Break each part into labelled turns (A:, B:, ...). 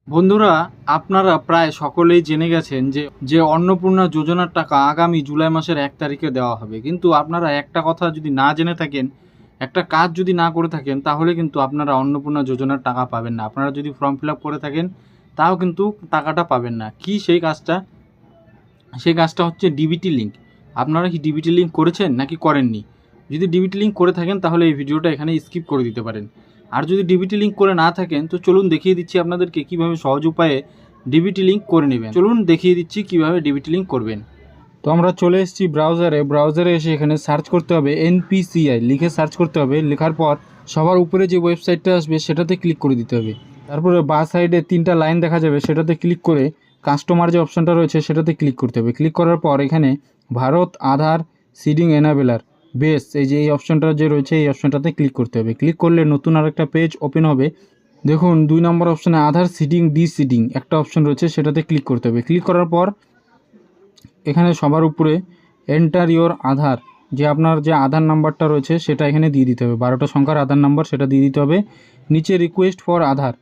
A: বন্ধুরা, আপনারা প্রায় সকলেই জেনে গেছেন যে অন্নপূর্ণা যোজনার টাকা আগামী জুলাই মাসের 1 তারিখে দেওয়া হবে। কিন্তু আপনারা একটা কথা যদি না জেনে থাকেন, একটা কাজ যদি না করে থাকেন, তাহলে কিন্তু আপনারা অন্নপূর্ণা যোজনার টাকা পাবেন না। আপনারা যদি ফর্ম ফিল আপ করে থাকেন, তাও কিন্তু টাকাটা পাবেন না। কি সেই কাজটা? সেই কাজটা হচ্ছে ডিবিটি লিঙ্ক। আপনারা কি ডিবিটি লিঙ্ক করেছেন নাকি করেননি? যদি ডিবিটি লিঙ্ক করে থাকেন, তাহলে এই ভিডিওটা এখানে স্কিপ করে দিতে পারেন। আর যদি ডিবিটি লিঙ্ক করে না থাকেন, তো চলুন দেখিয়ে দিচ্ছি আপনাদেরকে কীভাবে সহজ উপায়ে ডিবিটি লিঙ্ক করে নেবেন। চলুন দেখিয়ে দিচ্ছি কীভাবে ডিবিটি লিঙ্ক করবেন। তো আমরা চলে এসেছি ব্রাউজারে এসে এখানে সার্চ করতে হবে NPCI লিখে সার্চ করতে হবে। লেখার পর সবার উপরে যে ওয়েবসাইটটা আসবে সেটাতে ক্লিক করে দিতে হবে। তারপরে বাঁ সাইডে 3টা লাইন দেখা যাবে, সেটাতে ক্লিক করে কাস্টমার যে অপশানটা রয়েছে সেটাতে ক্লিক করতে হবে। ক্লিক করার পর এখানে ভারত আধার সিডিং এনাবেলার বেস, এই যে এই অপশানটা যে রয়েছে এই অপশানটাতে ক্লিক করতে হবে। ক্লিক করলে নতুন আরেকটা পেজ ওপেন হবে। দেখুন 2 নম্বর অপশানে আধার সিডিং ডিসিডিং একটা অপশান রয়েছে, সেটাতে ক্লিক করতে হবে। ক্লিক করার পর এখানে সবার উপরে এন্টার ইওর আধার, যে আপনার যে আধার নাম্বারটা রয়েছে সেটা এখানে দিয়ে দিতে হবে। 12টা সংখ্যার আধার নাম্বার সেটা দিয়ে দিতে হবে। নিচে রিকোয়েস্ট ফর আধার,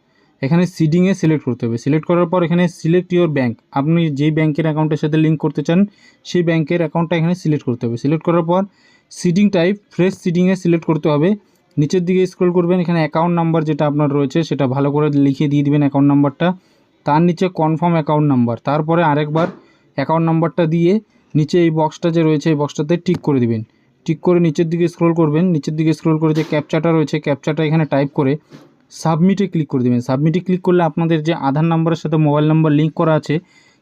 A: এখানে সিডিংয়ে সিলেক্ট করতে হবে। সিলেক্ট করার পর এখানে সিলেক্ট ইওর ব্যাঙ্ক, আপনি যেই ব্যাঙ্কের অ্যাকাউন্টের সাথে লিঙ্ক করতে চান সেই ব্যাঙ্কের অ্যাকাউন্টটা এখানে সিলেক্ট করতে হবে। সিলেক্ট করার পর সিডিং টাইপ ফ্রেশ সিডিংয়ে সিলেক্ট করতে হবে। নিচের দিকে স্ক্রল করবেন, এখানে অ্যাকাউন্ট নাম্বার যেটা আপনার রয়েছে সেটা ভালো করে লিখে দিয়ে দিবেন অ্যাকাউন্ট নাম্বারটা। তার নিচে কনফার্ম অ্যাকাউন্ট নাম্বার, তারপরে আরেকবার অ্যাকাউন্ট নাম্বারটা দিয়ে নিচে এই বক্সটা যে রয়েছে এই বক্সটাতে টিক করে দিবেন। টিক করে নিচের দিকে স্ক্রল করবেন, নিচের দিকে স্ক্রল করে যে ক্যাপচাটা রয়েছে ক্যাপচাটা এখানে টাইপ করে সাবমিটে ক্লিক করে দেবেন। সাবমিটে ক্লিক করলে আপনাদের যে আধার নাম্বারের সাথে মোবাইল নাম্বার লিঙ্ক করা আছে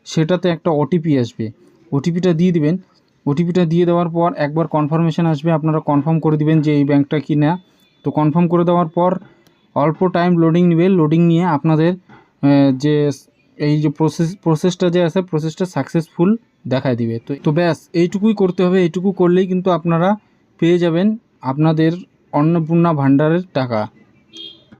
A: সেটাতে একটা ওটিপি আসবে, ওটিপিটা দিয়ে দিবেন। ওটিপিটা দিয়ে দেওয়ার পর একবার কনফার্মেশন আসবে, আপনারা কনফার্ম করে দিবেন যে এই ব্যাঙ্কটা কি না। তো কনফার্ম করে দেওয়ার পর অল্প টাইম লোডিং নেবে, লোডিং নিয়ে আপনাদের যে এই যে প্রসেসটা যে আছে প্রসেসটা সাকসেসফুল দেখায় দিবে। তো ব্যাস এইটুকুই করতে হবে। এইটুকু করলেই কিন্তু আপনারা পেয়ে যাবেন আপনাদের অন্নপূর্ণা ভাণ্ডারের টাকা।